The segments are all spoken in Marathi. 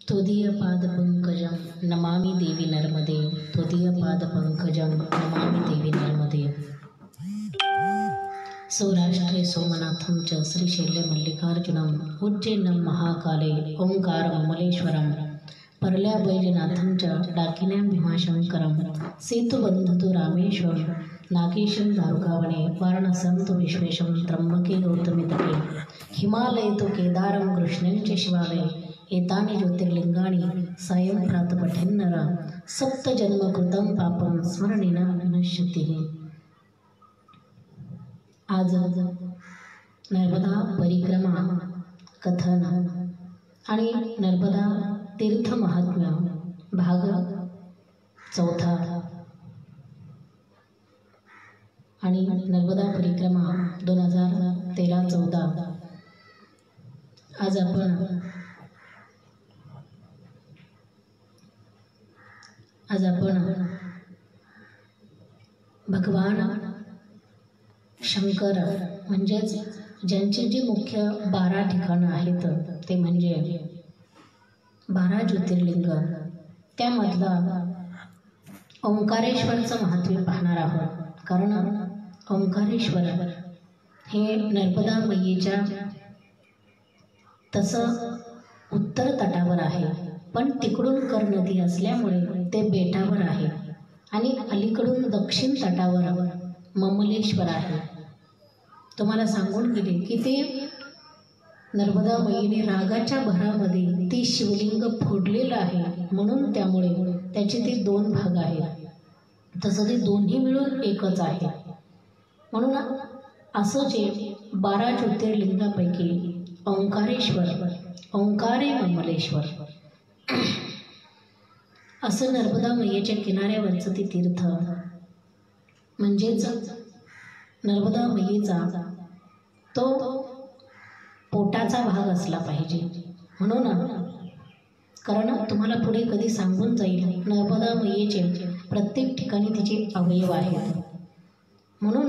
त्वदीयपादपङ्कजं नमामि देवी नर्मदे। त्वदीयपादपङ्कजं नमामि देवी नर्मदे। सौराष्ट्रे सोमनाथं च श्रीशैल्यमल्लिकार्जुनं उज्जैनं महाकाले ओंकारममलेश्वरं परल्या बैजनाथं च डाकिन्यां भीमाशंकरं सेतुबन्धतु रामेश्वरं नागेशं दारुकावणे वाराणसं तु विश्वेशं त्र्यंबके गौतमी तटे हिमालये तु केदारं कृष्णं च शिवालये एतानि ज्योतिर्लिंगानि सायं प्रातपठेन्नर सप्तजन्मकृतं पापं स्मरणेन विनश्यति। आज नर्मदा परिक्रमा कथन आणि नर्मदा तीर्थ महात्म्य भाग चौथा आणि नर्मदा परिक्रमा 2013-14। आज आपण भगवान शंकर म्हणजेच ज्यांची जी मुख्य 12 ठिकाणं आहेत ते म्हणजे 12 ज्योतिर्लिंग, त्यामधला ओंकारेश्वरचं महत्त्व पाहणार आहोत। कारण ओंकारेश्वर हे नर्मदा मैयेच्या तसं उत्तर तटावर आहे, पण तिकडून कर नदी असल्यामुळे ते बेटावर आहे आणि अलीकडून दक्षिण तटावर ममलेश्वर आहे। तुम्हाला सांगून गेले की ते नर्मदा मैयेने रागाच्या भरामध्ये ते शिवलिंग फोडलेलं आहे, म्हणून त्यामुळे त्याचे ते 2 भाग आहेत, तसं ते दोन्ही मिळून एकच आहे। म्हणून असं जे 12 ज्योतिर्लिंगापैकी ओंकारेश्वर, ओंकारे ममलेश्वर असं नर्मदा मैयेच्या किनाऱ्यावरचं ते तीर्थ म्हणजेच नर्मदा मैयेचा तो पोटाचा भाग असला पाहिजे। म्हणून कारण तुम्हाला पुढे कधी सांगून जाईल नर्मदा मैयेचे प्रत्येक ठिकाणी तिचे अवयव आहेत। म्हणून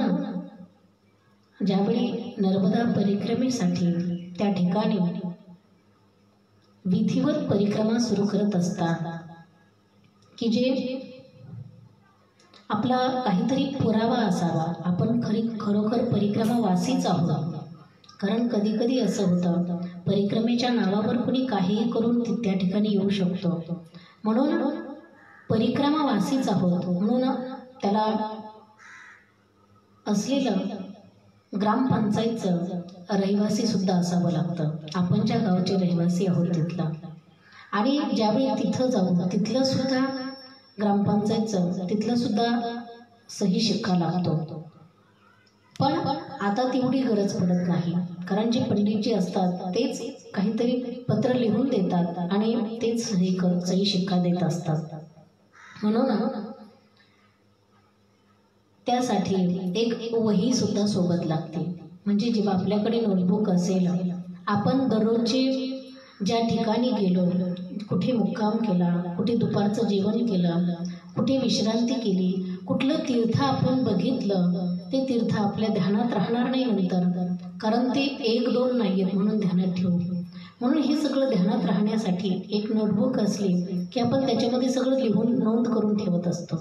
ज्यावेळी नर्मदा परिक्रमेसाठी त्या ठिकाणी विधिवत परिक्रमा सुरू करत असतात की जे आपला काहीतरी पुरावा असावा, आपण खरोखर परिक्रमावासीच आहोत। कारण कधी कधी असं होतं परिक्रमेच्या नावावर कोणी काहीही करून त्या ठिकाणी येऊ शकतो, म्हणून परिक्रमावासीच आहोत म्हणून त्याला असलेलं ग्रामपंचायतचं रहिवासी सुद्धा असावं लागतं। आपण ज्या गावचे रहिवासी आहोत तिथला, आणि ज्यावेळी तिथं जाऊ तिथलं सुद्धा ग्रामपंचायतचं तिथलं सुद्धा सही शिक्का लागतो। पण आता तेवढी गरज पडत नाही, कारण जे पंडितजी असतात तेच काहीतरी पत्र लिहून देतात आणि तेच सही शिक्का देत असतात। म्हणून त्यासाठी एक वही सुद्धा सोबत लागते। म्हणजे जेव्हा आपल्याकडे नोटबुक असेल, आपण दररोजचे ज्या ठिकाणी गेलो, कुठे मुक्काम केला, कुठे दुपारचं जेवण केलं, कुठे विश्रांती केली, कुठलं तीर्थ आपण बघितलं, ते तीर्थ आपल्या ध्यानात राहणार नाही नंतर, कारण ते 1-2 नाही आहेत म्हणून ध्यानात ठेवू। म्हणून हे सगळं ध्यानात राहण्यासाठी एक नोटबुक असली की आपण त्याच्यामध्ये सगळं लिहून नोंद करून ठेवत असतो।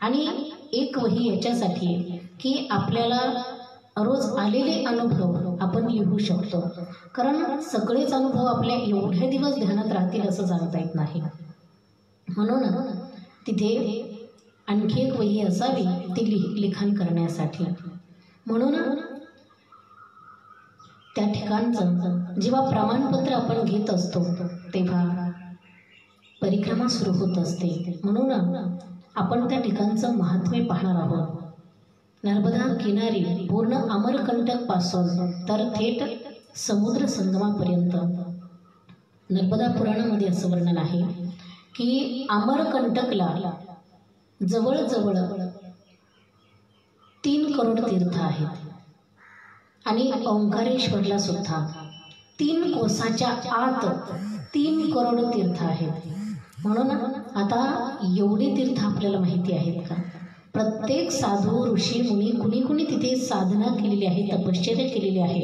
आणि एक वही याच्यासाठी की आपल्याला रोज आलेले अनुभव आपण लिहू शकतो, कारण सगळेच अनुभव आपल्या एवढे दिवस ध्यानात राहतील असं सांगता येत नाही। म्हणून तिथे आणखी एक वही असावी ती लिखाण करण्यासाठी। म्हणून त्या ठिकाणचं जेव्हा प्रमाणपत्र आपण घेत असतो तेव्हा परिक्रमा सुरू होत असते। म्हणून आपण त्या ठिकाणचं महात्म्य पाहणार आहोत। नर्मदा किनारी पूर्ण अमरकंटक पासून तर थेट समुद्र संगमापर्यंत नर्मदा पुराणामध्ये असं वर्णन आहे की अमरकंटकला जवळजवळ 3 करोड तीर्थ आहेत आणि ओंकारेश्वरला सुद्धा 3 कोसाच्या आत 3 करोड तीर्थ आहेत। म्हणून आता एवढे तीर्थ आपल्याला माहिती आहेत का? प्रत्येक साधू ऋषी मुनी कुणी तिथे साधना केलेली आहे, तपश्चर्या केलेली आहे।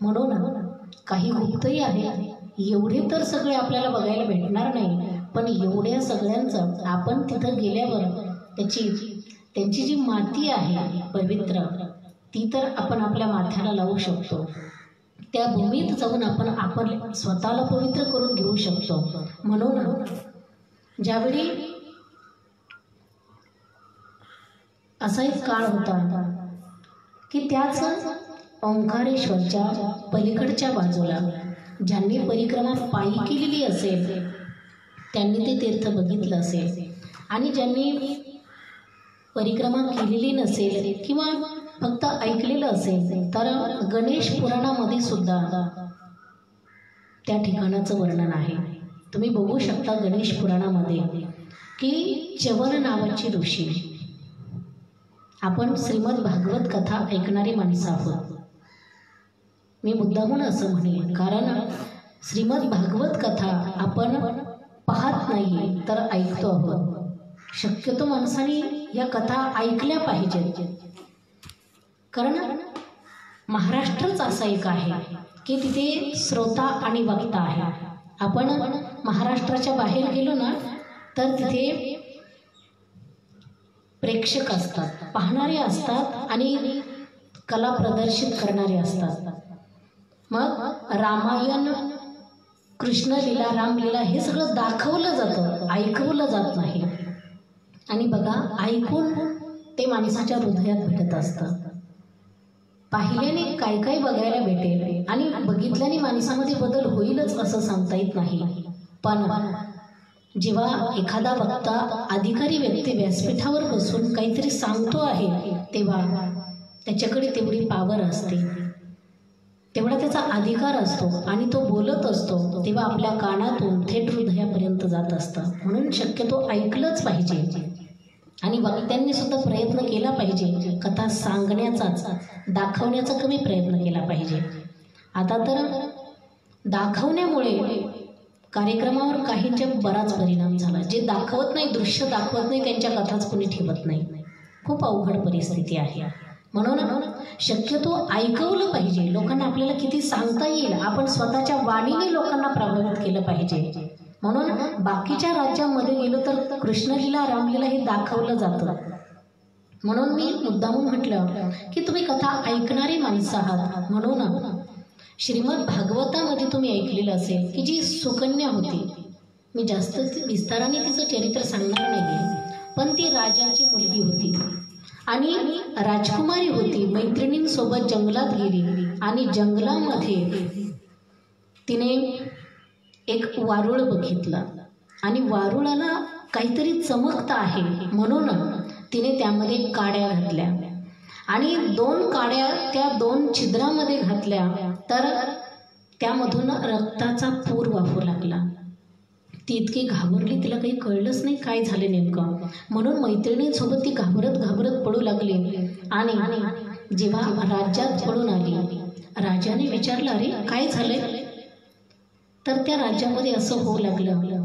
म्हणून काही गुप्तही आहे एवढे तर सगळे आपल्याला बघायला भेटणार नाही, पण एवढ्या सगळ्यांचं आपण तिथं गेल्यावर त्यांची जी माती आहे पवित्र, ती तर आपण आपल्या माथ्याला लावू शकतो. त्या भूमीत जाऊन आपण स्वतःला पवित्र करून घेऊ शकतो. म्हणून ज्यावेळी असा एक काळ होता की त्याच ओंकारेश्वरच्या पलीकडच्या बाजूला ज्यांनी परिक्रमा पायी केलेली असेल त्यांनी ते तीर्थ बघितलं असेल, आणि ज्यांनी परिक्रमा केलेली नसेल किंवा फक्त ऐकलेलं असेल तर गणेश पुराणामध्ये सुद्धा त्या ठिकाणाचं वर्णन आहे. तुम्ही बघू शकता गणेश पुराणामध्ये की च्यवन नावाची ऋषी, आपण श्रीमद भागवत कथा ऐकणारी माणसं आहोत. मी मुद्दामून असं म्हणेन कारण श्रीमद भागवत कथा आपण पाहत नाही तर ऐकतो आहोत. शक्यतो माणसांनी या कथा ऐकल्या पाहिजेत, कारण महाराष्ट्रच असा एक आहे की तिथे श्रोता आणि वक्ता आहे. आपण महाराष्ट्राच्या बाहेर गेलो ना तर तिथे प्रेक्षक असतात, पाहणारे असतात आणि कला प्रदर्शित करणारे असतात. मग रामायण, कृष्णलीला, रामलीला हे सगळं दाखवलं जातं, ऐकवलं जात नाही. आणि बघा, ऐकून ते माणसाच्या हृदयात भेटत असतं. पाहिल्याने काय काय बघायला भेटेल आणि बघितल्याने माणसामध्ये बदल होईलच असं सांगता येत नाही. पण जेव्हा एखादा वक्ता, अधिकारी व्यक्ती व्यासपीठावर बसून काहीतरी सांगतो आहे तेव्हा त्याच्याकडे तेवढी पावर असते, तेवढा त्याचा अधिकार असतो आणि तो बोलत असतो तेव्हा आपल्या कानातून थेट हृदयापर्यंत जात असतं. म्हणून शक्यतो ऐकलंच पाहिजे आणि वक्त्यांनी सुद्धा प्रयत्न केला पाहिजे, कथा सांगण्याचाच, दाखवण्याचा कमी प्रयत्न केला पाहिजे. आता तर दाखवण्यामुळे कार्यक्रमावर काहींच्या बराच परिणाम झाला. जे दाखवत नाही, दृश्य दाखवत नाही, त्यांच्या कथाच कोणी ठेवत नाही. खूप अवघड परिस्थिती आहे. म्हणून शक्यतो ऐकवलं पाहिजे. लोकांना आपल्याला किती सांगता येईल, आपण स्वतःच्या वाणीने लोकांना प्रभावित केलं पाहिजे. म्हणून बाकीच्या राज्यामध्ये गेलो तर कृष्णलीला, रामलीला हे दाखवलं जातं. म्हणून मी मुद्दामून म्हटलं की तुम्ही कथा ऐकणारी माणसं आहात. म्हणून श्रीमद भागवतामध्ये तुम्ही ऐकलेलं असेल की जी सुकन्या होती, मी जास्त विस्ताराने तिचं चरित्र सांगणार नाही, पण ती राजाची मुलगी होती आणि राजकुमारी होती. मैत्रिणींसोबत जंगलात गेली आणि जंगलामध्ये तिने एक वारुळ बघितलं आणि वारुळाला काहीतरी चमकतं आहे म्हणून तिने त्यामध्ये काड्या घातल्या आणि 2 काड्या त्या 2 छिद्रामध्ये घातल्या तर त्यामधून रक्ताचा पूर वाहू लागला. ती इतकी घाबरली, तिला काही कळलंच नाही काय झाले नेमकं. म्हणून मैत्रिणींसोबत ती घाबरत घाबरत पळू लागली आणि जेव्हा राज्यात पळून आली, राजाने विचारलं, अरे काय झालंय? तर त्या राज्यामध्ये असं होऊ लागलं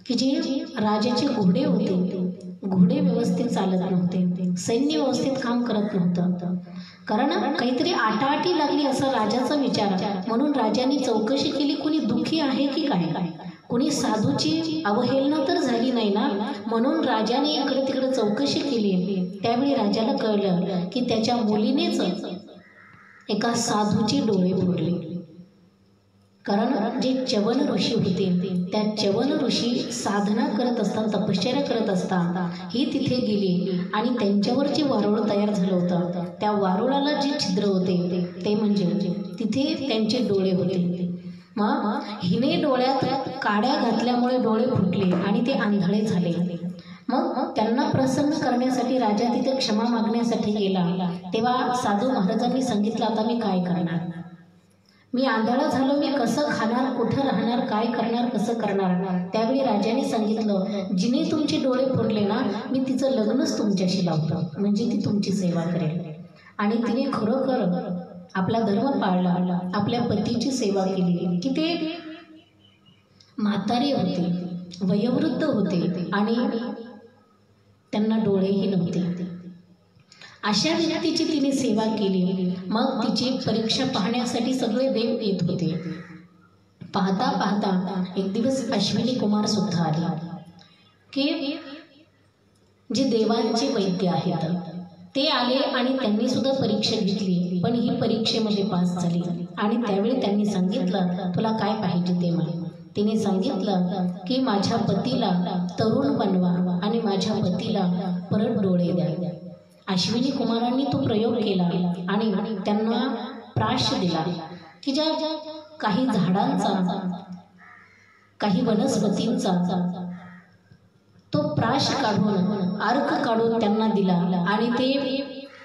की जे राजाचे घोडे होते, घोडे व्यवस्थित चालत नव्हते, सैन्य व्यवस्थित काम करत नव्हतं, कारण काहीतरी आटाआटी लागली असा राजाचा विचार. म्हणून राजाने चौकशी केली, कोणी दुःखी आहे की काय, कोणी साधूची अवहेलना तर झाली नाही ना. म्हणून राजाने इकडे तिकडे चौकशी केली. त्यावेळी राजाला कळलं की त्याच्या मुलीनेच एका साधूची डोळे फोडले. कारण जे च्यवन ऋषी होते, त्या च्यवन ऋषी साधना करत असतात, तपश्चर्या करत असतात, ही तिथे गेली आणि त्यांच्यावर जे वारुळ तयार झालं होतं, त्या वारुळाला जे छिद्र होते ते म्हणजे तिथे त्यांचे डोळे होते. मग हिने डोळ्यात काड्या घातल्यामुळे डोळे फुटले आणि ते आंधळे झाले. मग त्यांना प्रसन्न करण्यासाठी राजा तिथे क्षमा मागण्यासाठी गेला. तेव्हा साधू महाराजांनी सांगितलं, आता मी काय करणार, मी आंधळा झालो, मी कसं खाणार, कुठं राहणार, काय करणार, कसं करणार. त्यावेळी राजाने सांगितलं, जिने तुमचे डोळे फोडले ना, मी तिचं लग्नच तुमच्याशी लावतो, म्हणजे ती तुमची सेवा करेल. आणि तिने खरोखर आपला धर्म पाळला, आपल्या पतीची सेवा केली. की ते म्हातारे होते, वयोवृद्ध होते आणि त्यांना डोळेही नव्हते. अशा व्यक्तीची तिने सेवा केली. मग तिची परीक्षा पाहण्यासाठी सगळे देव येत होते. पाहता पाहता एक दिवस अश्विनी कुमार सुद्धा आले की जे देवांचे वैद्य आहेत ते आले आणि त्यांनी सुद्धा परीक्षा घेतली, पण ही परीक्षेमध्ये पास झाली. आणि त्यावेळी त्यांनी सांगितलं तुला काय पाहिजे ते म्हणे. तिने सांगितलं की माझ्या पतीला तरुण बनवा आणि माझ्या पतीला परत डोळे द्या. अश्विनी कुमारांनी तो प्रयोग केला आणि त्यांना प्राश दिला की ज्या काही झाडांचा काही वनस्पतींचा तो प्राश काढून अर्क काढून त्यांना दिला आणि ते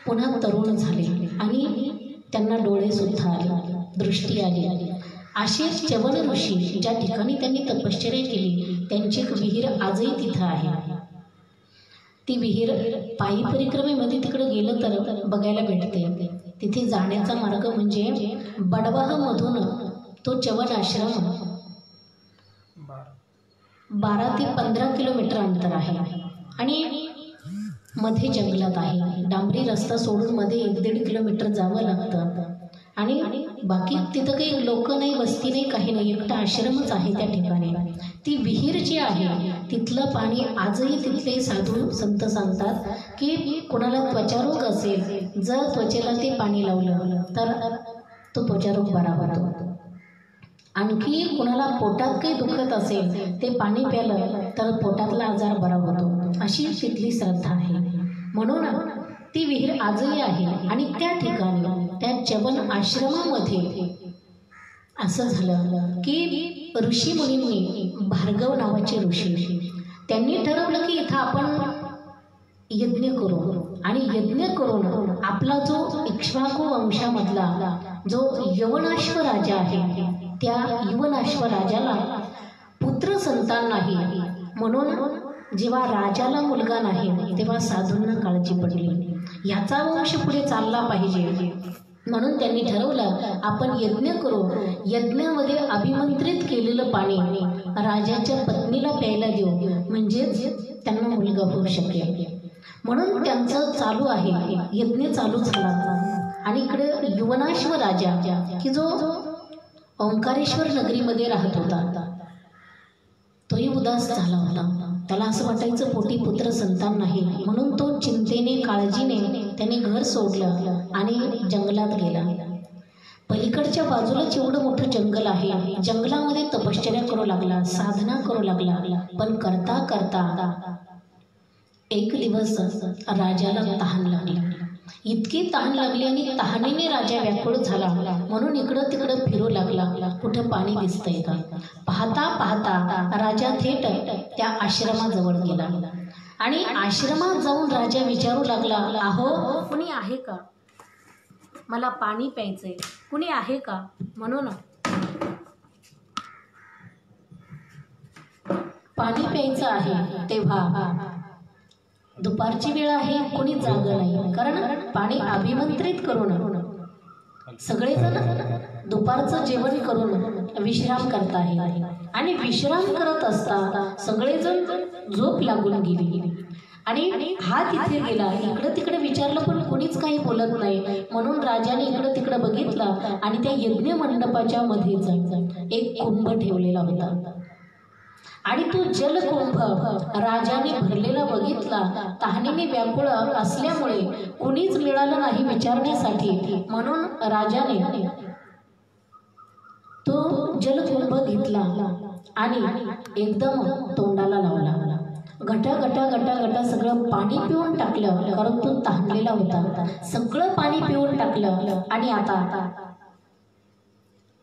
पुन्हा तरुण झाले आणि त्यांना डोळे सुद्धा आले, दृष्टी आली. असे च्यवन ऋषी ज्या ठिकाणी त्यांनी तपश्चर्या केली त्यांची एक विहीर आजही तिथं आहे. ती विहीर पायी परिक्रमेमध्ये तिकडे गेलं तर बघायला भेटते. तिथे जाण्याचा मार्ग म्हणजे बडवाहमधून तो च्यवन आश्रम 12 ते 15 किलोमीटर अंतर आहे आणि मध्ये जंगलात आहे. डांबरी रस्ता सोडून मध्ये 1-1.5 किलोमीटर जावं लागतं आणि बाकी तिथं काही लोक नाही, वस्ती नाही, काही नाही, एकटा आश्रमच आहे त्या ठिकाणी. ती विहीर जी आहे तिथलं पाणी आजही तिथले साधू संत सांगतात की कोणाला त्वचारोग असेल जर त्वचेला ते पाणी लावलं तर तो त्वचारोग बरा होतो. आणखी कोणाला पोटात काही दुखत असेल ते पाणी प्यालं तर पोटातला आजार बरा होतो, अशी तिथली श्रद्धा आहे. म्हणून ती विहीर आजही आहे. आणि त्या ठिकाणी त्या च्यवन आश्रमामध्ये असं झालं की ऋषी मुनींनी, भार्गव नावाचे ऋषी, त्यांनी ठरवलं की इथं आपण यज्ञ करू आणि यज्ञ करून आपला जो इक्ष्वाकू वंशामधला जो यवनाश्व राजा आहे त्या यवनाश्व राजाला पुत्र संतान नाही, म्हणून जेव्हा राजाला मुलगा नाही तेव्हा साधूंना काळजी पडली याचा वंश पुढे चालला पाहिजे. म्हणून त्यांनी ठरवलं आपण यज्ञ करू, यज्ञामध्ये अभिमंत्रित केलेलं पाणी राजाच्या पत्नीला प्यायला देऊ, म्हणजेच त्यांना मुलगा होऊ शकेल. म्हणून त्यांचं चालू आहे, यज्ञ चालू झाला. आणि इकडे यवनाश्व राजा की जो ओंकारेश्वर नगरीमध्ये राहत होता तोही उदास झाला होता. त्याला असं वाटायचं पोटी पुत्र संतान नाही, म्हणून तो चिंतेने काळजीने त्याने घर सोडलं आणि जंगलात गेला. पलीकडच्या बाजूलाच एवढं मोठं जंगल आहे, जंगलामध्ये तपश्चर्या करू लागला, साधना करू लागला. पण करता करता एक दिवस राजाला तहान लागली, इतकी तहान लागली आणि तहानेने राजा व्याकुळ झाला. म्हणून इकडं तिकडं फिरू लागला, कुठं पाणी दिसतंय का. पाहता पाहता राजा थेट त्या आश्रमाजवळ गेला आणि आश्रमात जाऊन राजा विचारू लागला, अहो कुणी आहे का, मला पाणी प्यायचंय, कुणी आहे का. म्हणून पाणी प्यायचं आहे तेव्हा दुपारची वेळ आहे, कोणी जागं नाही, कारण पाणी अभिमंत्रित करून सगळेजण दुपारचं जेवण करून विश्राम करत आहे. आणि विश्राम करत असता सगळेजण झोप लागून गेली आणि हा तिथे गेला, इकडं तिकडे विचारलं पण कोणीच काही बोलत नाही. म्हणून राजाने इकडं तिकडं बघितलं आणि त्या यज्ञ मंडपाच्या मध्येच एक कुंभ ठेवलेला होता आणि तो जलकुंभ राजाने भरलेला बघितला. तहानेने व्याकुळ असल्यामुळे कुणीच मिळालं नाही विचारण्यासाठी, म्हणून राजाने तो जलकुंभ घेतला आणि एकदम तोंडाला लावला. गटा गटा गटा गटा सगळं पाणी पिऊन टाकलं, कारण तो तहानलेला होता. सगळं पाणी पिऊन टाकलं आणि आता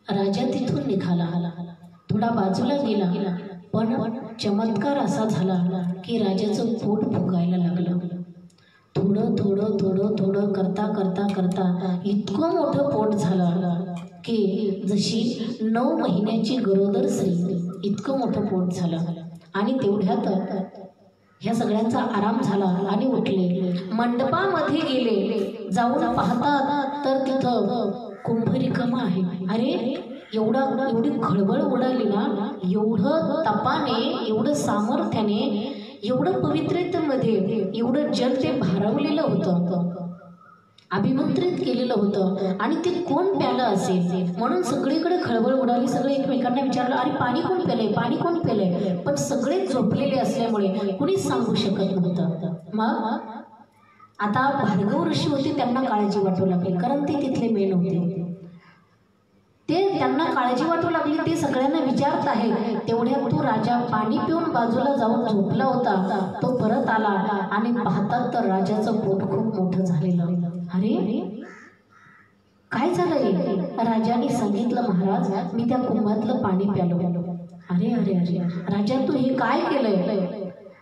राजा तिथून निघाला, थोडा बाजूला गेला. पण चमत्कार असा झाला की राजाचं पोट फुगायला लागलं. थोडं थोडं थोडं थोडं करता करता करता इतकं मोठं पोट झालं की जशी 9 महिन्याची गरोदर स्त्री इतकं मोठं पोट झालं. आणि तेवढ्यात ह्या सगळ्यांचा आराम झाला आणि उठले, मंडपामध्ये गेले. जाऊन पाहतात तर तिथं कुंभ रिकामा आहे. अरे एवढी खळबळ उडाली ना, एवढं तपाने, एवढं सामर्थ्याने, एवढं पवित्रतेमध्ये एवढं जल ते भारवलेलं होतं. अभिमंत्रित केलेलं होतं आणि ते कोण प्यालं असेल म्हणून सगळीकडे खळबळ उडाली. सगळे एकमेकांना विचारलं, अरे पाणी कोण प्यालंय, पाणी कोण प्यालंय. पण सगळे झोपलेले असल्यामुळे कुणीच सांगू शकत नव्हतं. मग आता भार्गव ऋषी होते, त्यांना काळजी वाटू लागली, कारण ते तिथले मेन होते. ते त्यांना काळजी वाटू लागली. ते सगळ्यांना विचारत आहे, तेवढ्यात तो राजा पाणी पिऊन बाजूला जाऊन झोपला होता. तो परत आला आणि पाहतात तर राजाचं पोट खूप मोठं झालेलं. अरे काय झालंय. राजाने सांगितलं, महाराज मी त्या कुंभातलं पाणी प्यालो. अरे अरे अरे राजा तू हे काय केलंय.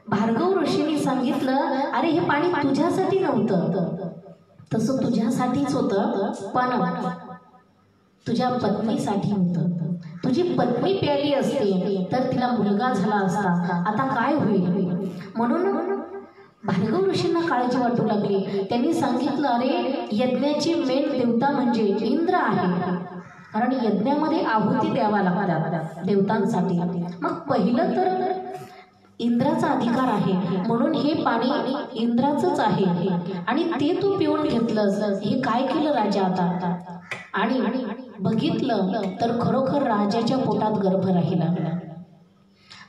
भार्गव ऋषींनी सांगितलं, अरे हे पाणी तुझ्यासाठी नव्हतं, तसं तुझ्यासाठीच होतं, पण तुझ्या पत्नीसाठी होतं. तुझी पत्नी प्याली असते तर तिला मुलगा झाला असता, आता काय होईल. म्हणून भार्गव ऋषींना काळजी वाटू लागली. त्यांनी सांगितलं, अरे यज्ञाची मेन देवता म्हणजे इंद्र आहे, कारण यज्ञामध्ये आहुती द्यावा लागतात देवतांसाठी. मग पहिलं तर इंद्राचा अधिकार आहे, म्हणून हे पाणी इंद्राचंच आहे आणि ते तू पिऊन घेतलंस. हे काय केलं राजा आता. आणि बघितलं तर खरोखर राजाच्या पोटात गर्भ राहिला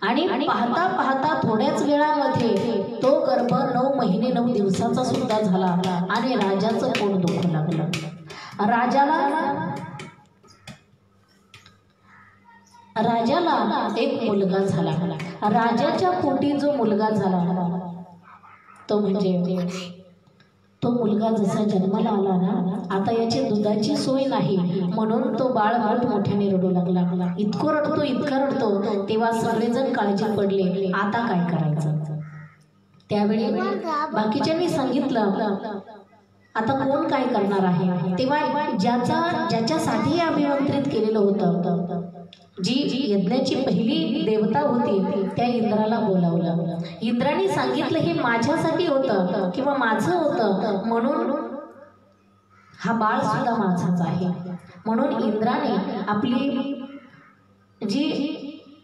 आणि पाहता पाहता थोड्याच वेळामध्ये तो गर्भ 9 महिने 9 दिवसाचा सुद्धा झाला आणि राजाचं पोट दुखू लागलं. राजाला एक मुलगा झाला. राजाच्या पोटी जो मुलगा झाला तो म्हणजे तो मुलगा जसा जन्माला आला ना, आता याची दुधाची सोय नाही म्हणून तो बाळ मोठ्याने रडू लागला. इतकं रडतो इतका रडतो, तेव्हा सगळेजण काळजी पडले, आता काय करायचं. त्यावेळी बाकीच्यांनी सांगितलं, आता कोण काय करणार आहे. तेव्हा ज्याच्यासाठी अभिमंत्रित केलेलं होतं, जी यज्ञाची पहिली देवता होती, त्या इंद्राला बोलावलं. इंद्राने सांगितलं, हे माझ्यासाठी होतं किंवा माझं होतं, म्हणून हा बाळ सुद्धा माझाच आहे. म्हणून इंद्राने आपली जी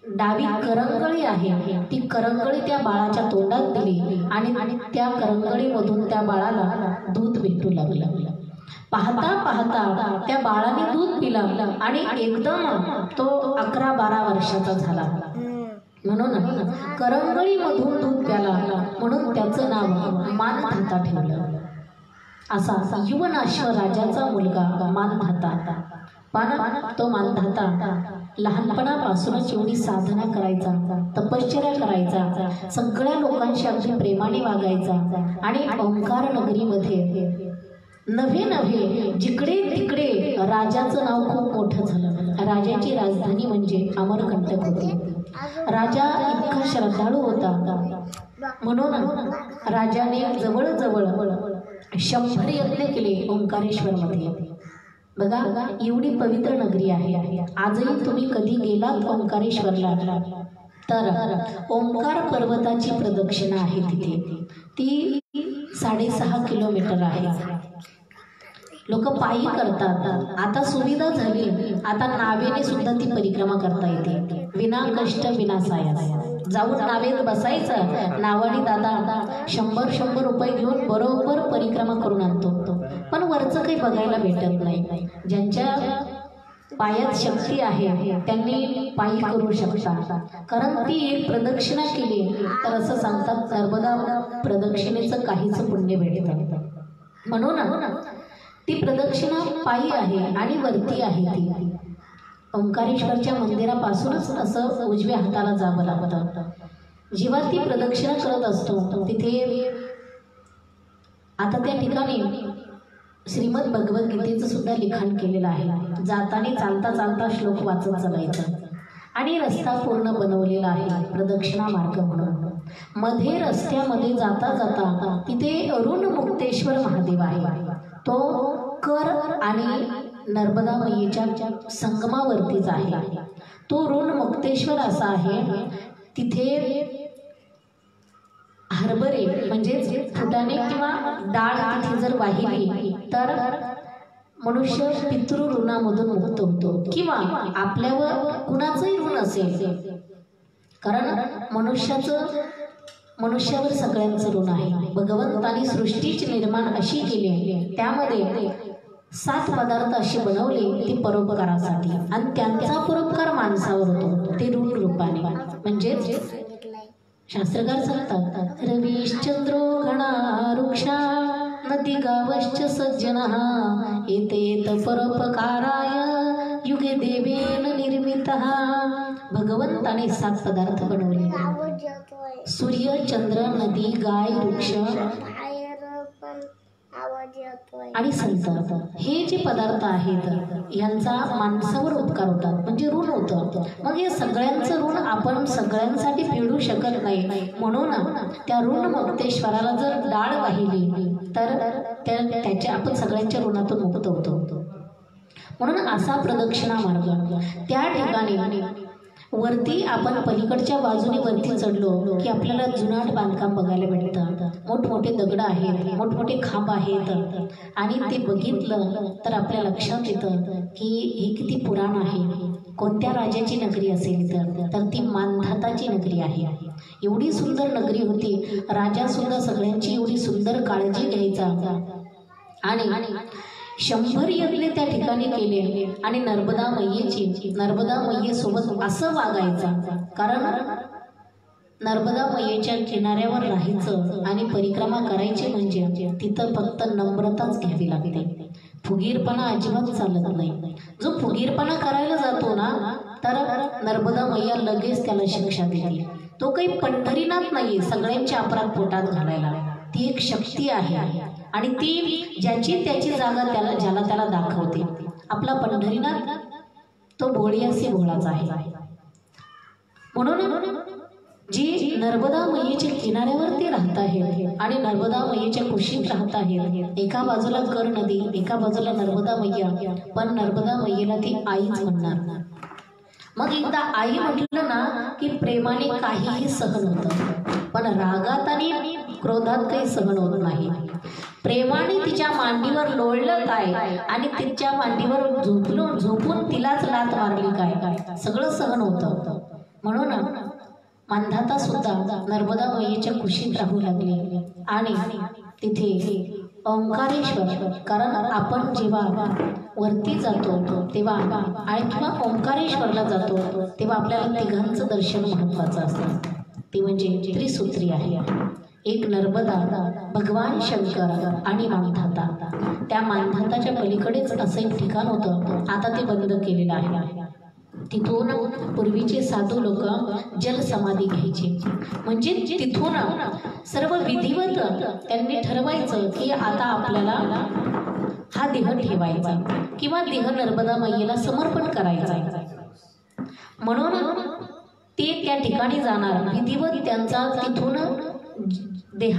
डावी करंगळी आहे ती करंगळी त्या बाळाच्या तोंडात दिली आणि त्या करंगळीमधून त्या बाळाला दूध भेटू लागलं. पाहता पाहता त्या बाळाने दूध पिलं आणि एकदम तो 11-12 वर्षाचा झाला. म्हणून करंगळीमधून दूध प्याला, म्हणून त्याचं नाव मानधाता ठेवलं. असा युवनाश्व राजाचा मुलगा मानधाता. पण तो मानधाता लहानपणापासूनच एवढी साधना करायचा, तपश्चर्या करायचा, सगळ्या लोकांशी अगदी प्रेमाने वागायचा आणि ओंकार नगरीमध्ये नव्हे जिकडे तिकडे राजाचं नाव खूप मोठं झालं. राजाची राजधानी म्हणजे अमरकंटक होती. राजा इतका श्रद्धाळू होता, म्हणून राजाने जवळजवळ 100 यज्ञ केले ओंकारेश्वरमध्ये. बघा एवढी पवित्र नगरी आहे. आजही तुम्ही कधी गेलात ओंकारेश्वरला तर ओंकार पर्वताची प्रदक्षिणा आहे तिथे. ती 6.5 किलोमीटर आहे. लोक पायी करतात. आता सुविधा झाली, आता नावेने सुद्धा ती परिक्रमा करता येते. विना कष्ट विना सायास. जाऊन नावेत बसायचं, नावाने दादा 100 रुपये घेऊन बरोबर परिक्रमा करून आणतो. पण वरचं काही बघायला भेटत नाही. ज्यांच्या पायात शक्ती आहे त्यांनी पायी करू शकतात, कारण ती एक प्रदक्षिणा केली तर असं सांगतात नर्मदा प्रदक्षिणेचं काहीच पुण्य भेटतं. म्हणून ती प्रदक्षिणा पायी आहे आणि वरती आहे. ती ओंकारेश्वरच्या मंदिरापासूनच असं उजव्या हाताला जावं लागतं. जेव्हा ती प्रदक्षिणा करत असतो तिथे आता त्या ठिकाणी श्रीमद भगवद्गीतेचं सुद्धा लिखाण केलेलं आहे. जाताना चालता चालता श्लोक वाचत चालायचं आणि रस्ता पूर्ण बनवलेला आहे प्रदक्षिणा मार्ग म्हणून. मध्ये रस्त्यामध्ये जाता जाता तिथे अरुण मुक्तेश्वर महादेव आहे. तो कर आणि नर्मदा मैयेच्या संगमावरतीच आहे. तो ऋण मुक्तेश्वर असा आहे. तिथे हरभरे म्हणजे फुटाणे किंवा डाळ तिथे जर वाहिली तर मनुष्य पितृ ऋणामधून मुक्त होतो, किंवा आपल्यावर कुणाचंही ऋण असेल, कारण मनुष्याचं मनुष्यावर सगळ्यांचं ऋण आहे. भगवंतानी सृष्टीची निर्माण अशी केली आहे, त्यामध्ये 7 पदार्थ असे बनवले ते परोपकारासाठी, आणि त्यांचा परोपकार माणसावर होतो ते ऋण रूपाने. म्हणजेच शास्त्रकार सांगतात, रविश्चंद्रो घणा वृक्षा नदी गावश्च सज्जनः एतेत परोपकाराय युगे देवेन निर्मितः. भगवंताने 7 पदार्थ बनवले, सूर्य, चंद्र, नदी, गाय, वृक्ष आणि संत. हे जे पदार्थ आहेत यांचा माणसावर उपकार होतात, म्हणजे ऋण होतं. मग हे सगळ्यांचं ऋण आपण सगळ्यांसाठी फेडू शकत नाही, म्हणून त्या ऋण मुक्तेश्वराला जर डाळ वाहिली तर त्याच्या आपण सगळ्यांच्या ऋणातून मुक्त होतो. म्हणून असा प्रदक्षिणा मार्ग. त्या ठिकाणी वरती आपण पलीकडच्या बाजूने वरती चढलो की आपल्याला जुनाट बांधकाम बघायला भेटतं. मोठमोठे दगड आहेत, मोठमोठे खांब आहेत, आणि ते बघितलं तर आपल्या लक्षात येतं की हे किती पुराण आहे. कोणत्या राजाची नगरी असेल तर ती मानधाताची नगरी आहे. एवढी सुंदर नगरी होती. राजा सुद्धा सगळ्यांची एवढी सुंदर काळजी घ्यायचा, आणि 100 यज्ञ त्या ठिकाणी केले, आणि नर्मदा मैयेसोबत असं वागायचा. कारण नर्मदा मैयेच्या किनाऱ्यावर राहायचं आणि परिक्रमा करायची म्हणजे तिथं फक्त नम्रताच घ्यावी लागते. फुगीरपणा अजिबात चालत नाही. जो फुगीरपणा करायला जातो ना तर नर्मदा मैया लगेच त्याला शिक्षा देते. तो काही पंढरीनाथ नाही सगळ्यांच्या अपराध पोटात घालायला. ती एक शक्ती आहे, आणि ती ज्याची त्याची जागा ज्याला त्याला दाखवते. आपला पंढरीनाथ तो भोळियासी भोळाच आहे. म्हणून जी नर्मदा मैयेच्या किनाऱ्यावर ते राहत आहेत आणि नर्मदा मैयेच्या कुशीत राहत आहेत. एका बाजूला कर नदी, एका बाजूला नर्मदा मैया, पण नर्मदा मैयेला ती आईच म्हणणार. मग एकदा आई म्हटलं ना की प्रेमाने काहीही सहन होतं, पण रागात आणि क्रोधात काही सहन होत नाही. प्रेमाने तिच्या मांडीवर लोळलं काय आणि तिच्या मांडीवर झोपून तिलाच लात मारली काय, सगळं सहन होतं. म्हणून मानधाता सुद्धा नर्मदा मैयेच्या कुशीत राहू लागले, आणि तिथे ओंकारेश्वर, कारण आपण जेव्हा वरती जातो तेव्हा आणि किंवा ओंकारेश्वरला जातो तेव्हा आपल्याला तिघांचं दर्शन महत्त्वाचं असतं. ते म्हणजे त्रिसूत्री आहे. एक नर्मदा, भगवान शंकर आणि मानधाता. त्या मानधाताच्या पलीकडेच असं एक ठिकाण होतं, आता ते बंद केलेलं आहे. तिथून पूर्वीचे साधू लोक जलसमाधी घ्यायचे. म्हणजे तिथून सर्व विधिवत त्यांनी ठरवायचं की आता आपल्याला हा देह ठेवायचा किंवा देह नर्मदा मैयेला समर्पण करायचा. म्हणून ते त्या ठिकाणी जाणार, विधिवत त्यांचा तिथून देह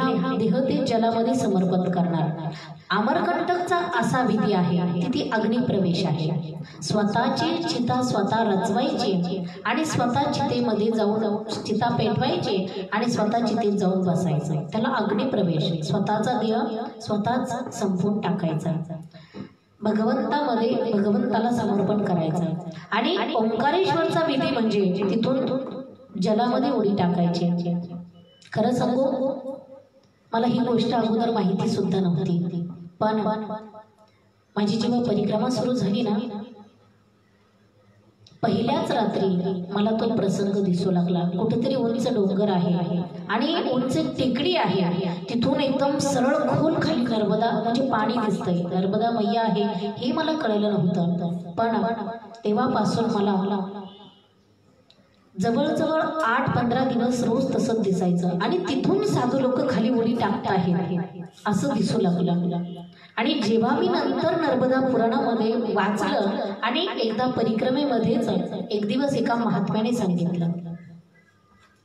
ते जलामध्ये समर्पण करणार. अमरकंटकचा असा विधी आहे, तिथे अग्निप्रवेश आहे. स्वतःची चिता स्वतः रचवायची आणि स्वतः चितेमध्ये जाऊन चिता पेटवायची आणि स्वतः चितेत जाऊन बसायचं. त्याला अग्निप्रवेश. स्वतःचा देह स्वतःच संपवून टाकायचा, भगवंतामध्ये भगवंताला समर्पण करायचं. आणि ओंकारेश्वरचा विधी म्हणजे तिथून जलामध्ये उडी टाकायची. खरं सांगू, मला ही गोष्ट अगोदर माहिती सुद्धा नव्हती, पण माझी जेव्हा परिक्रमा सुरू झाली ना, पहिल्याच रात्री मला तो प्रसंग दिसू लागला. कुठेतरी उंच डोंगर आहे आणि उंच टेकडी आहे, तिथून एकदम सरळ खोल खाली नर्मदा म्हणजे पाणी दिसतंय, नर्मदा मैया आहे हे मला कळलं नव्हतं. पण तेव्हापासून मला जवळजवळ 8-15 दिवस रोज तसंच दिसायचं, आणि तिथून साधू लोक खाली उडी टाकत आहेत असं दिसू लागलं. आणि जेव्हा मी नंतर नर्मदा पुराणामध्ये वाचलं आणि एकदा परिक्रमेमध्येच एक दिवस एका महात्म्याने सांगितलं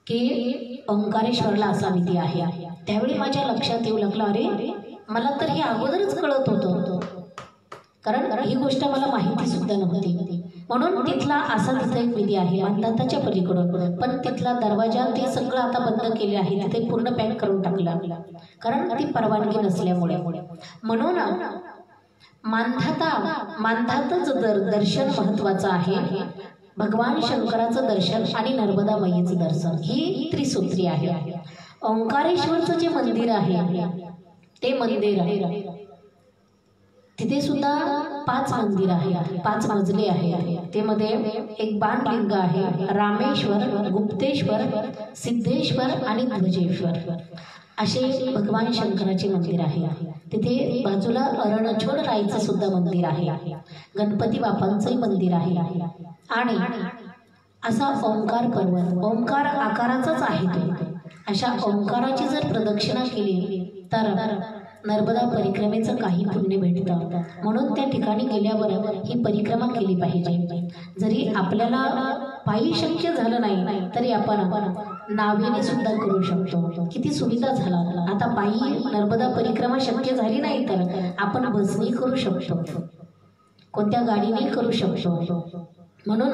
की ओंकारेश्वरला असा विधी आहे, त्यावेळी माझ्या लक्षात येऊ लागलं, अरे मला तर हे अगोदरच कळत होतं, कारण ही गोष्ट मला माहिती सुद्धा नव्हती. म्हणून तिथला असा तिथे एक विधी आहे मानधाताच्या पलीकडून, पण तिथला दरवाजा ते सगळं आता बंद केले आहे, तिथे पूर्ण पॅक करून टाकला, कारण ती परवानगी नसल्यामुळे. म्हणून मानधाताचं दर्शन महत्त्वाचं आहे. भगवान शंकराचं दर्शन आणि नर्मदा मैयेचं दर्शन ही त्रिसूत्री आहे. ओंकारेश्वरचं जे मंदिर आहे ते मंदिर आहे, तिथे सुद्धा 5 मंदिर आहे, 5 मजले आहे. ते मध्ये एक बाणलिंग आहे, रामेश्वर, गुप्तेश्वर, सिद्धेश्वर आणि ध्वजेश्वर असे भगवान शंकराचे मंदिर आहे. तिथे बाजूला अरणछोड राईचं सुद्धा मंदिर आहे, गणपती बाप्पांचंही मंदिर आहे. आणि असा ओंकार पर्वत, ओंकार आकाराचाच आहे तो. अशा ओंकाराची जर प्रदक्षिणा केली तर नर्मदा परिक्रमेचं काही पुण्य भेटतं. म्हणून त्या ठिकाणी गेल्यावर ही परिक्रमा केली पाहिजे. जरी आपल्याला पायी शक्य झालं नाही तरी आपण नावेने सुद्धा करू शकतो. किती सुविधा झाला. आता पायी नर्मदा परिक्रमा शक्य झाली नाही तर आपण बसनी करू शकतो, कोणत्या गाडीने करू शकतो. म्हणून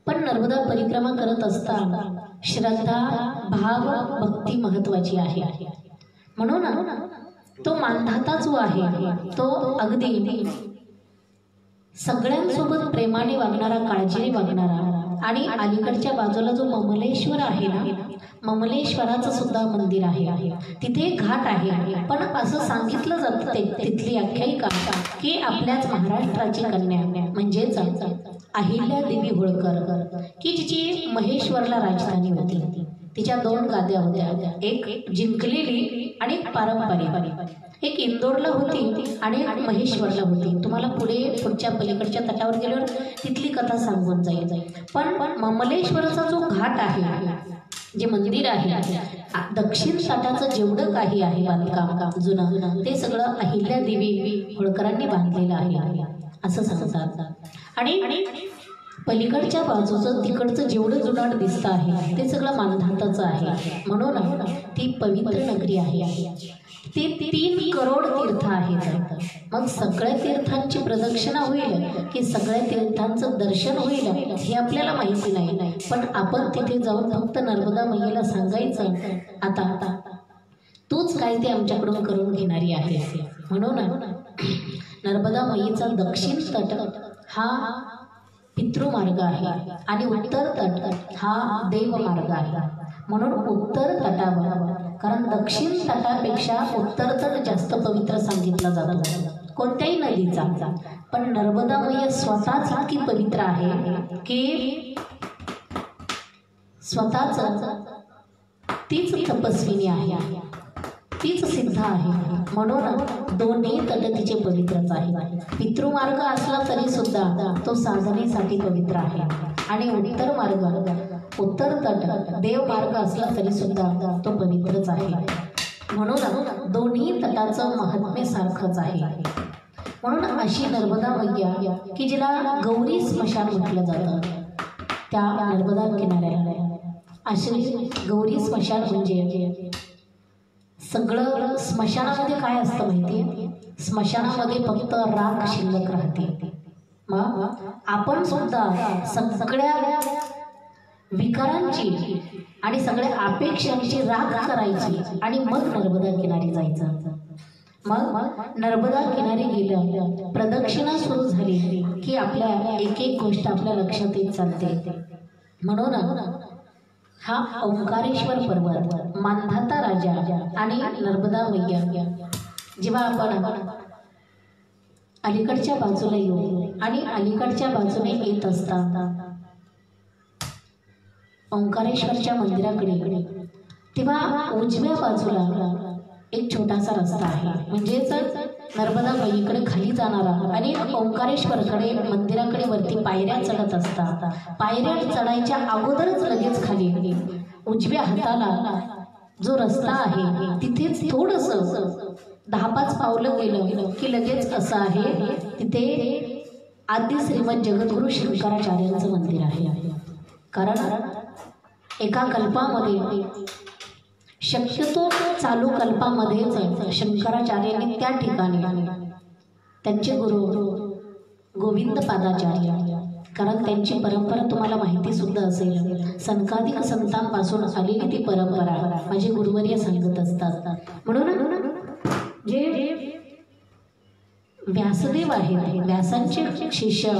पण नर्मदा परिक्रमा करत असताना श्रद्धा, भाव, भक्ती महत्वाची आहे. म्हणून तो मानधाता जो आहे तो अगदी सगळ्यांसोबत प्रेमाने वागणारा, काळजीने वागणारा. आणि अलीकडच्या बाजूला जो ममलेश्वर आहे ना, ममलेश्वराचं सुद्धा मंदिर आहे. तिथे घाट आहे. पण असं सांगितलं जातं तिथली आख्यायिका की आपल्याच महाराष्ट्राची कन्या म्हणजेच अहिल्यादेवी होळकर की जिची महेश्वरला राजधानी होती. तिच्या 2 गाद्या होत्या, एक जिंकलेली आणि एक पारंपरिक. एक इंदोरला होती आणि महेश्वरला होती. तुम्हाला पुढच्या पलीकडच्या तटावर गेल्यावर तिथली कथा सांगून जाईल. पण ममलेश्वरचा जो घाट आहे, जे मंदिर आहे, दक्षिण तटाचं जेवढं काही आहे बांधकाम जुनं, ते सगळं अहिल्यादेवी होळकरांनी बांधलेलं आहे असं सांगतात. आणि पलीकडच्या बाजूचं तिकडचं जेवढं जुनाट दिसतं आहे ते सगळं मानधाताचं आहे. म्हणून ती पवित्र नगरी आहे. ते 3 करोड तीर्थ आहेत. मग सगळ्या तीर्थांची प्रदक्षिणा होईल की सगळ्या तीर्थांचं दर्शन होईल हे आपल्याला माहिती नाही. पण आपण तिथे जाऊन फक्त नर्मदा मैयेला सांगायचं, आता तूच काय ते आमच्याकडून करून घेणारी आहे. म्हणून नर्मदा मैयेचा दक्षिण तट हा पितृमार्ग आहे आणि उत्तर तट हा देवमार्ग आहे. म्हणून उत्तर तटावर, कारण दक्षिण तटापेक्षा उत्तर तट जास्त पवित्र सांगितला जातो कोणत्याही नदीचा. पण नर्मदा मैया स्वतःच इतकी पवित्र आहे की स्वतःच तीच तपस्विनी आहे, तीच सिद्ध आहे. म्हणून दोन्ही तट तिचे पवित्रच आहे. पितृमार्ग असला तरी सुद्धा तो साधनेसाठी पवित्र आहे. आणि उत्तर मार्ग, उत्तर तट देवमार्ग असला तरी सुद्धा तो पवित्रच आहे. म्हणून दोन्ही तटाचं महात्म्य सारखंच आहे. म्हणून अशी नर्मदा मैया की जिला गौरी स्मशान म्हटलं जातं, त्या नर्मदा किनाऱ्याला अशी गौरी स्मशान म्हणजे सगळं. स्मशानामध्ये काय असतं माहिती? स्मशानामध्ये फक्त राख शिल्लक राहते. मग आपण सुद्धा सगळ्या विकारांची आणि सगळ्या अपेक्षांची राख करायची आणि मग नर्मदा किनारी जायचं. मग नर्मदा किनारी गेलं, प्रदक्षिणा सुरू झाली की आपल्या एक गोष्ट आपल्या लक्षात येत चालते. म्हणून हा ओंकारेश्वर पर्वत, मानधाता राजा आणि नर्मदा मैया जेव्हा आपण अलीकडच्या बाजूला येऊ आणि अलीकडच्या बाजूने येत असता ओंकारेश्वरच्या मंदिराकडे, तेव्हा उजव्या बाजूला एक छोटासा रस्ता आहे. म्हणजेच नर्मदा मैयेकडे खाली जाणारा आणि ओंकारेश्वरकडे मंदिराकडे वरती पायऱ्या चढत असतात. पायऱ्या चढायच्या अगोदरच लगेच खाली उजव्या हाताला जो रस्ता आहे तिथेच थोडंसं 10-5 पावलं गेलं की लगेच असं आहे, तिथे आदि श्रीमद जगद्गुरु शंकराचार्यांचं मंदिर आहे. कारण एका कल्पामध्ये, शक्यतो चालू कल्पामध्येच शंकराचार्यांनी त्या ठिकाणी त्यांचे गुरु गोविंद पादाचार्य, कारण त्यांची परंपरा तुम्हाला माहिती सुद्धा असेल, सनकादिक संतांपासून आलेली ती परंपरा माझे गुरुवर्य सांगत असतात. म्हणून जे व्यासदेव आहेत, व्यासांचे शिष्य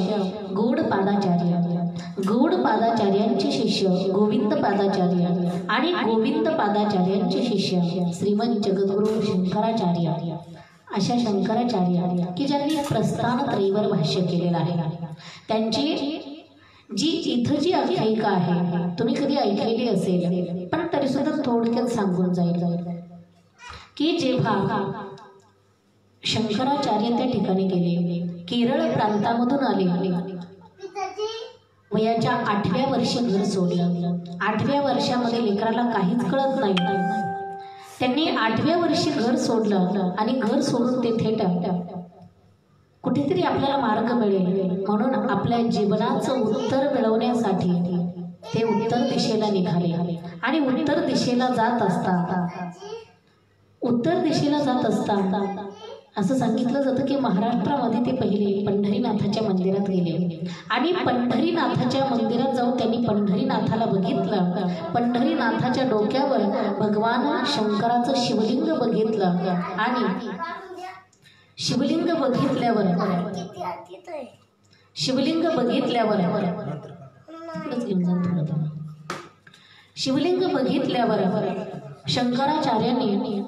गौड पादाचार्य, गौड पादाचार्यांचे शिष्य गोविंद पादाचार्य आणि गोविंद पादाचार्यांचे शिष्य श्रीमंत जगद्गुरु शंकराचार्य, अशा शंकराचार्य की ज्यांनी प्रस्थानत्रयीवर भाष्य केलेलं आहे. त्यांची इथं जी आख्यायिका आहे तुम्ही कधी ऐकलेली असेल, पण तरी सुद्धा थोडक्यात सांगून जाईल की जेव्हा शंकराचार्य त्या ठिकाणी गेले, केरळ प्रांतामधून आले, वयाच्या 8व्या वर्षी घर सोडलं. 8व्या वर्षामध्ये लेकराला काहीच कळत नाही. त्यांनी 8व्या वर्षी घर सोडलं आणि घर सोडून ते थेट कुठेतरी आपल्याला मार्ग मिळेल म्हणून आपल्या जीवनाचं उत्तर मिळवण्यासाठी ते उत्तर दिशेला निघाले. आणि उत्तर दिशेला जात असता असं सांगितलं जातं की महाराष्ट्रामध्ये ते पहिले पंढरीनाथाच्या मंदिरात गेले आणि पंढरीनाथाच्या मंदिरात जाऊन त्यांनी पंढरीनाथाला बघितलं. पंढरीनाथाच्या डोक्यावर भगवान शंकराचं शिवलिंग बघितलं आणि शिवलिंग बघितल्यावर शंकराचार्यांनी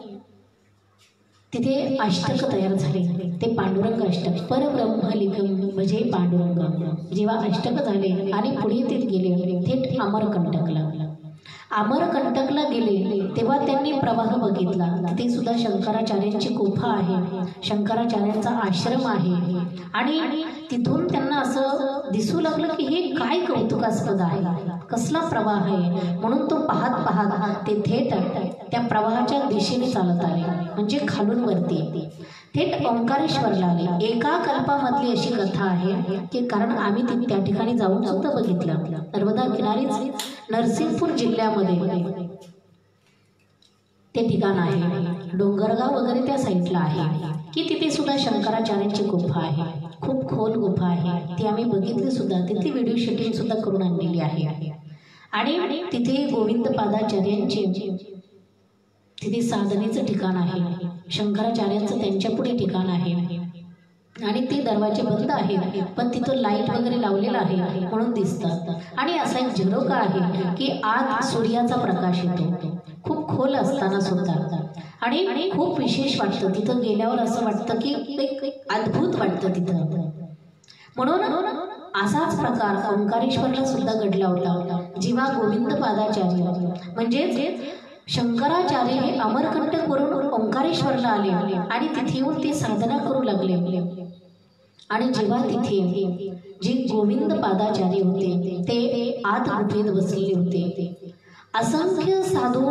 तिथे अष्टक तयार झाले. ते पांडुरंग अष्टक, परब्रह्मलिंगम भजे पांडुरंग. जेव्हा अष्टक झाले आणि पुढे ते गेले थेट अमरकंटकला गेले, तेव्हा त्यांनी प्रवाह बघितला. ते सुद्धा शंकराचार्यांची गुफा आहे, शंकराचार्यांचा आश्रम आहे. आणि तिथून त्यांना असं दिसू लागलं की हे काय कौतुकास्पद आहे, कसला प्रवाह आहे. म्हणून तो पाहत ते थेट त्या प्रवाहाच्या दिशेने चालत आले, म्हणजे खालून वरती थेट ओंकारेश्वरला आले. एका कल्पामधली अशी कथा आहे की कारण आम्ही त्या ठिकाणी जाऊन सुद्धा बघितलं. नर्मदा किनारीच नरसिंहपूर जिल्ह्यामध्ये ते ठिकाण आहे, डोंगरगाव वगैरे त्या साईडला आहे की तिथे सुद्धा शंकराचार्यांची गुफा आहे. खूप खोल गुफा आहे, ती आम्ही बघितली सुद्धा. तिथे व्हिडिओ शूटिंग सुद्धा करून आणलेली आहे. आणि तिथे गोविंद पादाचार्यांचे तिथे साधनेचं ठिकाण आहे, शंकराचार्यांचं त्यांच्या पुढे ठिकाण आहे. आणि ते दरवाजे बंद आहेत पण तिथं लाईट वगैरे लावलेला आहे म्हणून दिसतात. आणि असा एक झरोका आहे की आत सूर्याचा प्रकाश येतो, खूप खोल असताना सुद्धा. आणि खूप विशेष वाटतं तिथं गेल्यावर, असं वाटतं की अद्भुत वाटतं तिथं. म्हणून असाच प्रकार ओंकारेश्वरला सुद्धा घडला होता. जेव्हा गोविंद पादाचार्य म्हणजे शंकराचार्य हे अमरकंटकवरून ओंकारेश्वरला आले आणि तिथे येऊन ते साधना करू लागले. आणि जेव्हा तिथे जे गोविंद पादाचार्य होते ते आत गुफेत बसलेले होते. असंख्य साधू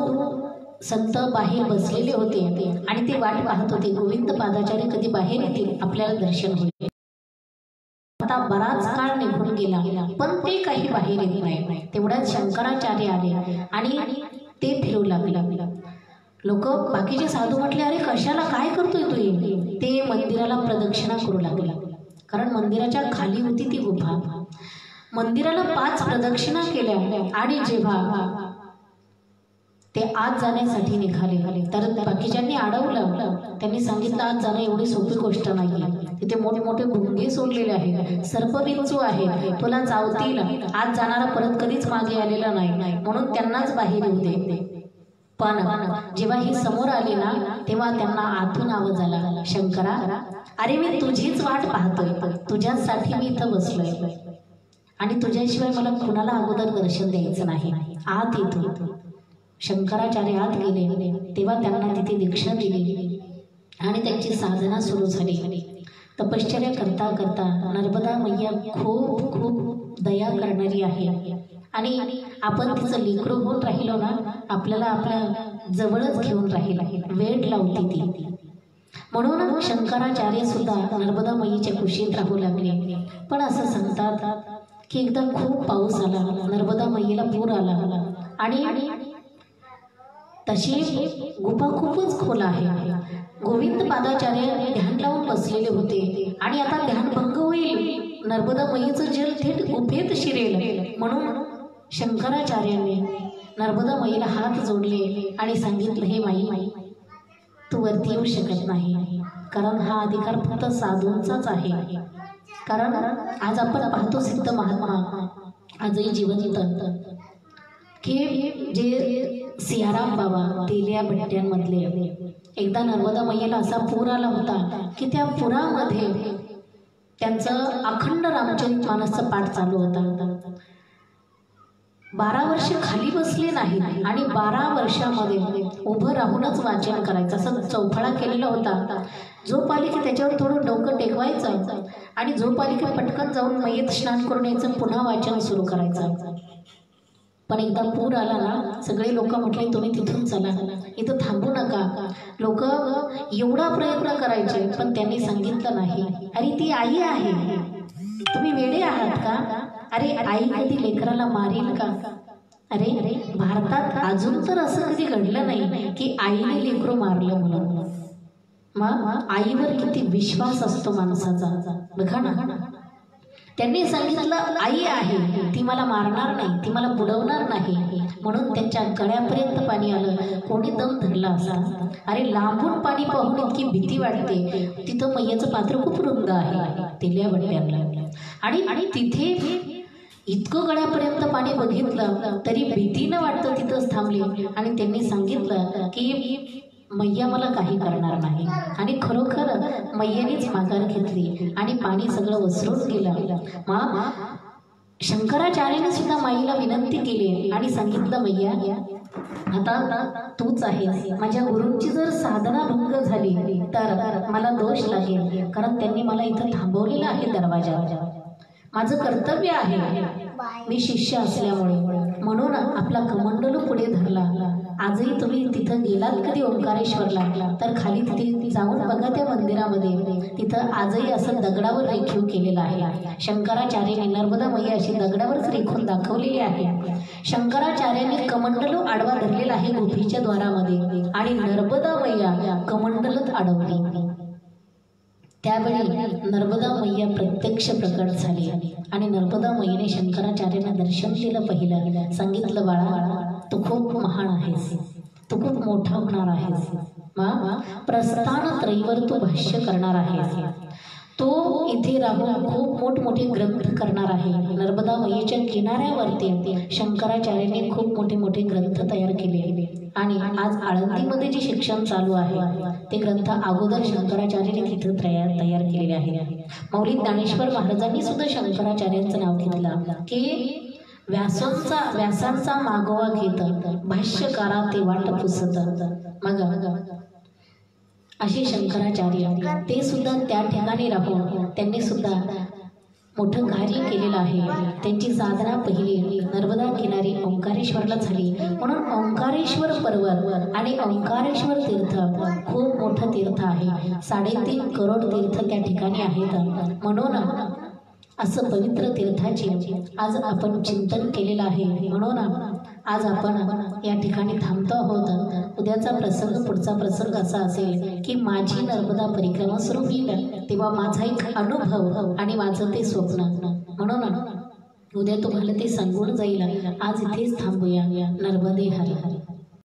संत बाहेर बसलेले होते आणि ते वाट पाहत होते गोविंद पादाचार्य कधी बाहेर येतील, आपल्याला दर्शन होईल. आता बराच काळ निघून गेला पण ते काही बाहेर येत नाही. तेवढ्यात शंकराचार्य आले आणि ते फिरू लागला. लोक बाकीचे साधू म्हटले, अरे कशाला, काय करतोय तू? ते मंदिराला प्रदक्षिणा करू लागला, कारण मंदिराच्या खाली होती ती गुफा. मंदिराला 5 प्रदक्षिणा केल्या आणि जेव्हा ते आत जाण्यासाठी निघाले तर बाकीच्यांनी अडवलं. त्यांनी सांगितलं आत जाणं एवढी सोपी गोष्ट नाही, तिथे मोठे मोठे भुंगे सोडलेले आहेत, सर्पबिंचू आहे, तुला चावतील, आत जाणारा परत कधीच मागे आलेला नाही, म्हणून त्यांनाच बाहेर येऊ दे. पण जेव्हा ही समोर आली ना तेव्हा त्यांना आतून आवाज आला, शंकरा, अरे मी तुझीच वाट पाहतोय, तुझ्यासाठी मी इथं बसलोय आणि तुझ्याशिवाय मला कुणाला अगोदर दर्शन द्यायचं नाही, आत येतो. शंकराचार्य आत गेले तेव्हा त्यांना तिथे दीक्षा दिली आणि त्यांची साधना सुरू झाली. तपश्चर्या करता करता नर्मदा मैया खूप खूप दया करणारी आहे आणि आपण तिचं लेकरू होऊन राहिलो ना, आपल्याला आपल्या जवळच घेऊन राहील, वेळ लावते ती. म्हणून शंकराचार्य सुद्धा नर्मदा मैयेच्या कुशीत राहू लागले. पण असं सांगतात की एकदा खूप पाऊस आला, नर्मदा मैयेला पूर आला आणि तशी गुफा खूपच खोल आहे. गोविंद पादाचार्य ध्यान लावून बसलेले होते आणि आता ध्यान भंग होईल, नर्मदा मैयेचं जल थेट गुफेत शिरेल. म्हणून शंकराचार्यांनी नर्मदा मैयेला हात जोडले आणि सांगितलं, हे माई, तू वरती येऊ शकत नाही, कारण हा अधिकार फक्त साधूंचाच आहे. कारण आज आपण पाहतो सिद्ध महात्मा आजही जिवंत, की जे सियाराम बाबा तेलिया भट्ट्यांमधले, एकदा नर्मदा मैयाला असा पूर आला होता की त्या पुरामध्ये त्यांचं अखंड रामचरित मानसचा पाठ चालू होता. 12 वर्ष खाली बसले नाही आणि 12 वर्षामध्ये उभं राहूनच वाचन करायचं, असं चौफळा केलेला होता. झोप आली की त्याच्यावर थोडं डोकं टेकवायचं आणि झोप आली की पटकन जाऊन मयत स्नान करून यायचं, पुन्हा वाचन सुरू करायचं. पण एकदा पूर आला ना, सगळे लोक म्हटले तुम्ही तिथून चला, इथं थांबू नका. लोक एवढा प्रयत्न करायचे पण त्यांनी सांगितलं नाही, अरे ती आई आहे, तुम्ही वेडे आहात का? अरे आई कधी लेकराला मारील का? अरे भारतात अजून तर असं कधी घडलं नाही की आईने लेकरू मारलं म्हणून. मग आईवर किती विश्वास असतो माणसाचा, बघा ना. त्यांनी सांगितलं आई आहे, ती मला मारणार नाही, ती मला बुडवणार नाही, म्हणून त्यांच्या गळ्यापर्यंत पाणी आलं. कोणी दम धरला असा? अरे लांबून पाणी पाहून इतकी भीती वाटते. तिथं मैयाचं पात्र खूप रुंद आहे तेलिया भट्ट्यांना, आणि तिथे इतकं गळ्यापर्यंत पाणी बघितलं तरी भीती न वाटतं तिथंच थांबले. आणि त्यांनी सांगितलं की मैया मला काही करणार नाही. आणि खरोखर मैयानेच माघार घेतली आणि पाणी सगळं वसरून गेलं. मग शंकराचार्याने सुद्धा माईला विनंती केली आणि सांगितलं मैया आता तूच आहेस, माझ्या गुरूंची जर साधना भंग झाली तर मला दोष लागेल, कारण त्यांनी मला इथं थांबवलेलं आहे दरवाजावर. माझं कर्तव्य आहे, मी शिष्य असल्यामुळे, म्हणून आपला कमंडलू पुढे धरला. आजही तुम्ही तिथं गेलात कधी ओंकारेश्वरला तर खाली तिथे जाऊन बघा त्या मंदिरामध्ये, तिथं आजही असं दगडावर रेखीव केलेलं आहे. शंकराचार्याने नर्मदा मैया अशी दगडावरच रेखून दाखवलेली आहे. शंकराचार्याने कमंडलू आडवा धरलेला आहे गुफेच्या द्वारामध्ये आणि नर्मदा मैया कमंडलच अडवली. त्यावेळी नर्मदा मैया प्रत्यक्ष प्रकट झाली आणि नर्मदा मैयाने शंकराचार्यांना दर्शन दिलं. पहिलं सांगितलं बाळा तू खूप महान आहेस, तू खूप मोठा होणार आहेस, प्रस्थान त्रयीवर तू भाष्य करणार आहेस, तो इथे राहून खूप मोठमोठे ग्रंथ करणार आहे. नर्मदा मैयाच्या किनाऱ्यावरती शंकराचार्यांनी खूप मोठे मोठे ग्रंथ तयार केले आणि आज आळंदीमध्ये जे शिक्षण चालू आहे ते ग्रंथ अगोदर शंकराचार्यांनी तिथं तयार केलेले आहे. मौली ज्ञानेश्वर महाराजांनी सुद्धा शंकराचार्यांचं नाव घेतलं की व्यासांचा मागोवा घेत भाष्यकारा ते वाट पुसत. मग असे शंकराचार्य ते सुद्धा त्या ठिकाणी राहून त्यांनी सुद्धा मोठं कार्य केलेलं आहे. त्यांची साधना पहिली नर्मदा किनारी ओंकारेश्वरला झाली, म्हणून ओंकारेश्वर पर्वत आणि ओंकारेश्वर तीर्थ खूप मोठं तीर्थ आहे. 3.5 करोड तीर्थ त्या ठिकाणी आहेत. म्हणून असं पवित्र तीर्थाचे आज आपण चिंतन केलेलं आहे. म्हणून आज आपण या ठिकाणी थांबतो आहोत. उद्याचा प्रसंग, पुढचा प्रसंग असा असेल की माझी नर्मदा परिक्रमा सुरू होईल तेव्हा माझा एक अनुभव आणि माझं ते स्वप्न. म्हणून उद्या तुम्हाला ते सांगून जाईल. आज इथेच थांबूया. नर्मदे हरी हरी.